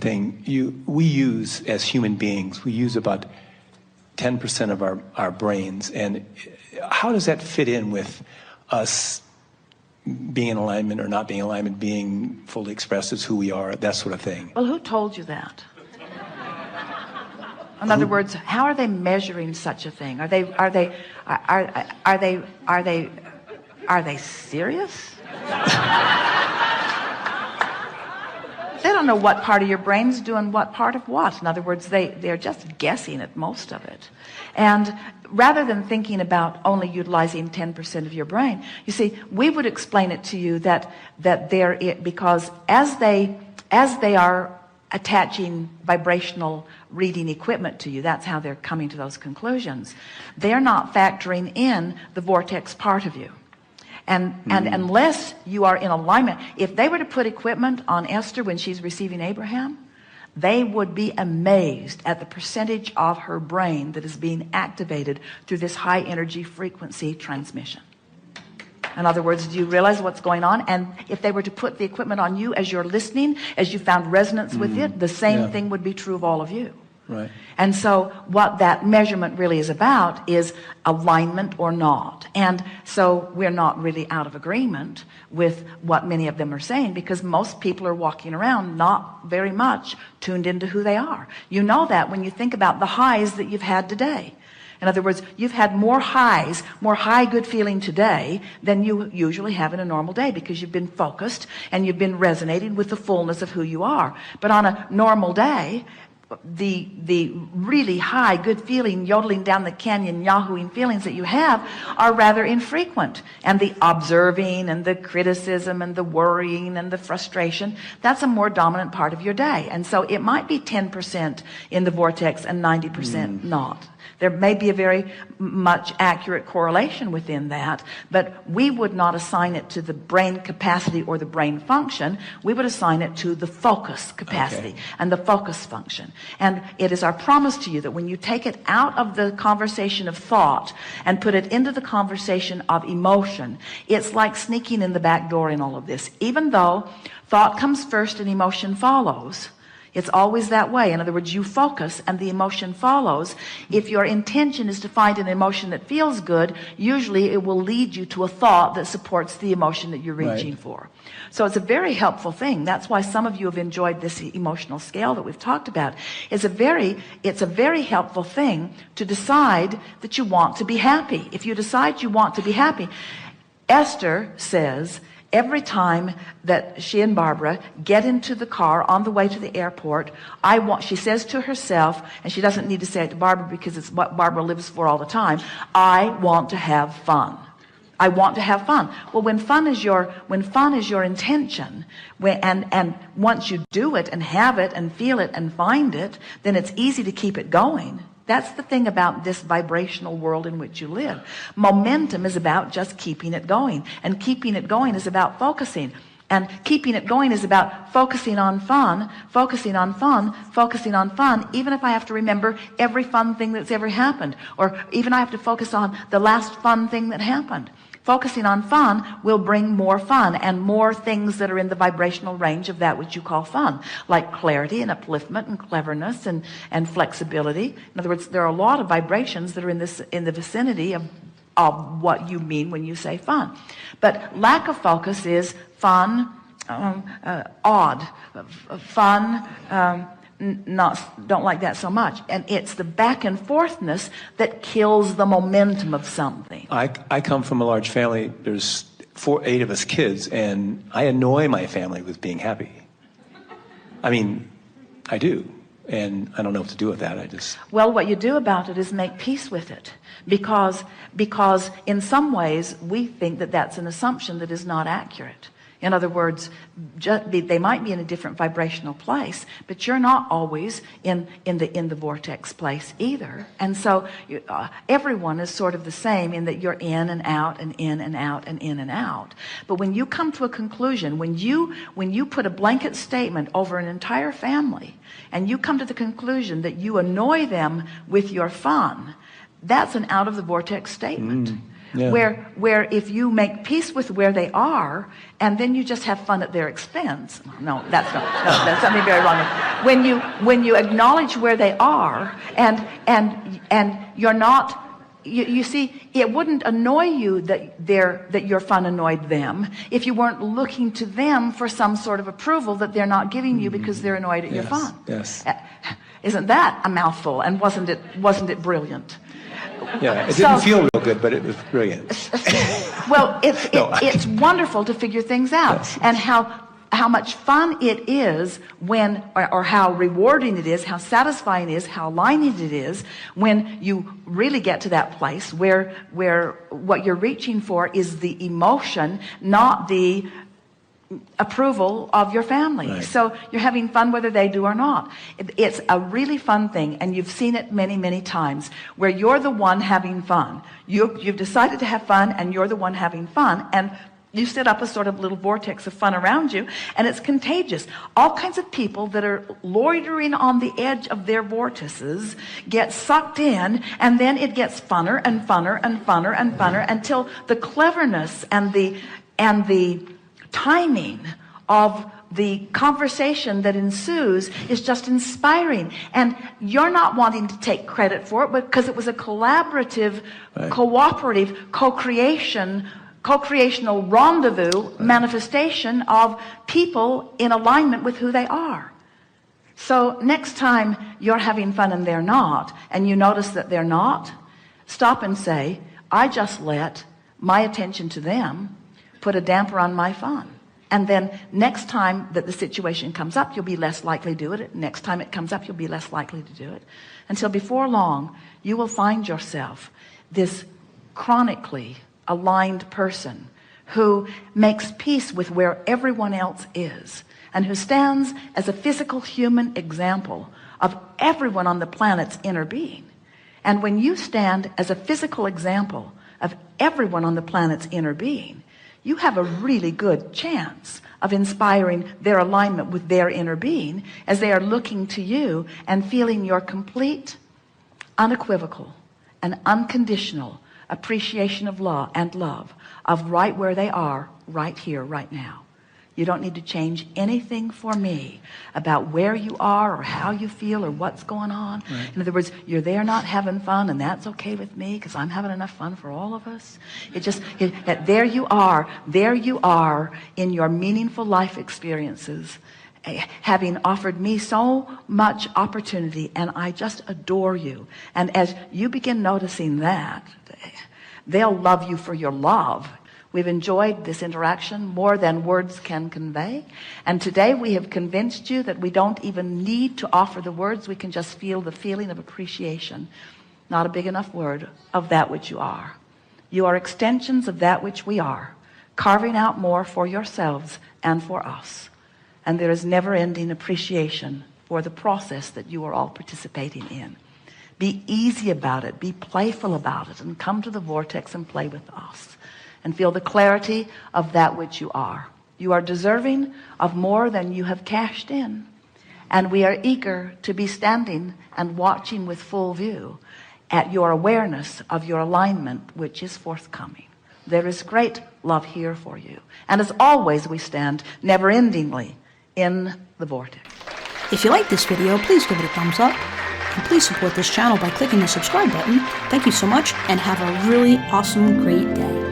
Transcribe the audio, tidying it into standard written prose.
thing. We use, as human beings, we use about 10% of our brains. And how does that fit in with us being in alignment or not being in alignment, being fully expressed as who we are, that sort of thing? Well, who told you that? In other words, how are they measuring such a thing? Are they serious? They don't know what part of your brain's doing what part of what. In other words, they're just guessing at most of it. And rather than thinking about only utilizing 10% of your brain, you see, we would explain it to you that because as they are attaching vibrational reading equipment to you, that's how they're coming to those conclusions. They're not factoring in the vortex part of you. And unless you are in alignment, if they were to put equipment on Esther when she's receiving Abraham, they would be amazed at the percentage of her brain that is being activated through this high energy frequency transmission. In other words, do you realize what's going on? And if they were to put the equipment on you as you're listening, as you found resonance with it, the same thing would be true of all of you. Right. And so what that measurement really is about is alignment or not. And so we're not really out of agreement with what many of them are saying, because most people are walking around not very much tuned into who they are. You know that when you think about the highs that you've had today. In other words, you've had more highs, more high good feeling today than you usually have in a normal day, because you've been focused and you've been resonating with the fullness of who you are. But on a normal day, the really high good feeling, yodeling down the canyon, yahooing feelings that you have are rather infrequent. And the observing and the criticism and the worrying and the frustration, that's a more dominant part of your day. And so it might be 10% in the vortex and 90% not. There may be a very much accurate correlation within that, but we would not assign it to the brain capacity or the brain function. We would assign it to the focus capacity and the focus function. And it is our promise to you that when you take it out of the conversation of thought and put it into the conversation of emotion, it's like sneaking in the back door in all of this. Even though thought comes first and emotion follows, it's always that way. In other words, you focus and the emotion follows. If your intention is to find an emotion that feels good, usually it will lead you to a thought that supports the emotion that you're reaching for. So it's a very helpful thing. That's why some of you have enjoyed this emotional scale that we've talked about. It's a very helpful thing to decide that you want to be happy. If you decide you want to be happy, Esther says, every time that she and Barbara get into the car on the way to the airport, she says to herself, and she doesn't need to say it to Barbara because it's what Barbara lives for all the time, I want to have fun. I want to have fun. Well, when fun is your intention, and once you do it and have it and feel it and find it, then it's easy to keep it going. That's the thing about this vibrational world in which you live. Momentum is about just keeping it going. And keeping it going is about focusing. And keeping it going is about focusing on fun, focusing on fun, focusing on fun, even if I have to remember every fun thing that's ever happened. Or even I have to focus on the last fun thing that happened. Focusing on fun will bring more fun and more things that are in the vibrational range of that which you call fun, like clarity and upliftment and cleverness and flexibility. In other words, there are a lot of vibrations that are in the vicinity of what you mean when you say fun. But lack of focus is fun, odd, fun, don't like that so much. And it's the back and forthness that kills the momentum of something. I come from a large family. There's 8 of us kids, and I annoy my family with being happy. I mean, I do. And I don't know what to do with that. Well, what you do about it is make peace with it. Because in some ways, we think that that's an assumption that is not accurate. In other words, they might be in a different vibrational place, but you're not always in the vortex place either. And so everyone is sort of the same in that you're in and out and in and out and in and out. But when you come to a conclusion, when you put a blanket statement over an entire family, and you come to the conclusion that you annoy them with your fun, that's an out of the vortex statement. Yeah. where if you make peace with where they are, and then you just have fun at their expense. No, that's something very wrong. When you acknowledge where they are, and you're not. You see, it wouldn't annoy you that your fun annoyed them if you weren't looking to them for some sort of approval that they're not giving you because they're annoyed at your fun. Yes. Isn't that a mouthful? And wasn't it brilliant? Yeah, it didn't feel real good, but it was brilliant. Well, it's wonderful to figure things out, Yes. and how much fun it is when, or how rewarding it is, how satisfying it is, how aligning it is when you really get to that place where what you're reaching for is the emotion, not the approval of your family. Right. So you're having fun whether they do or not. It's a really fun thing, and you've seen it many, many times where you're the one having fun. You've decided to have fun, and you're the one having fun, and you set up a sort of little vortex of fun around you, and it's contagious. All kinds of people that are loitering on the edge of their vortices get sucked in, and then it gets funner and funner and funner and funner until the cleverness and the timing of the conversation that ensues is just inspiring. And you're not wanting to take credit for it because it was a collaborative, right, cooperative, co-creational rendezvous manifestation of people in alignment with who they are. So next time you're having fun and they're not, and you notice that they're not, stop and say, I just let my attention to them put a damper on my fun. And then next time that the situation comes up, you'll be less likely to do it. Next time it comes up, you'll be less likely to do it. Until before long, you will find yourself this chronically aligned person who makes peace with where everyone else is, and who stands as a physical human example of everyone on the planet's inner being. And when you stand as a physical example of everyone on the planet's inner being, you have a really good chance of inspiring their alignment with their inner being as they are looking to you and feeling your complete, unequivocal, and unconditional appreciation of law and love of right where they are, right here, right now. You don't need to change anything for me about where you are or how you feel or what's going on. Right. In other words, you're there not having fun, and that's okay with me because I'm having enough fun for all of us. There you are in your meaningful life experiences, having offered me so much opportunity, and I just adore you. And as you begin noticing that, they'll love you for your love. We've enjoyed this interaction more than words can convey. And today we have convinced you that we don't even need to offer the words. We can just feel the feeling of appreciation, not a big enough word, of that which you are. You are extensions of that which we are, carving out more for yourselves and for us. And there is never-ending appreciation for the process that you are all participating in. Be easy about it. Be playful about it. And come to the vortex and play with us. And feel the clarity of that which you are. You are deserving of more than you have cashed in. And we are eager to be standing and watching with full view at your awareness of your alignment, which is forthcoming. There is great love here for you. And as always, we stand never-endingly in the vortex. If you like this video, please give it a thumbs up. And please support this channel by clicking the subscribe button. Thank you so much, and have a really awesome, great day.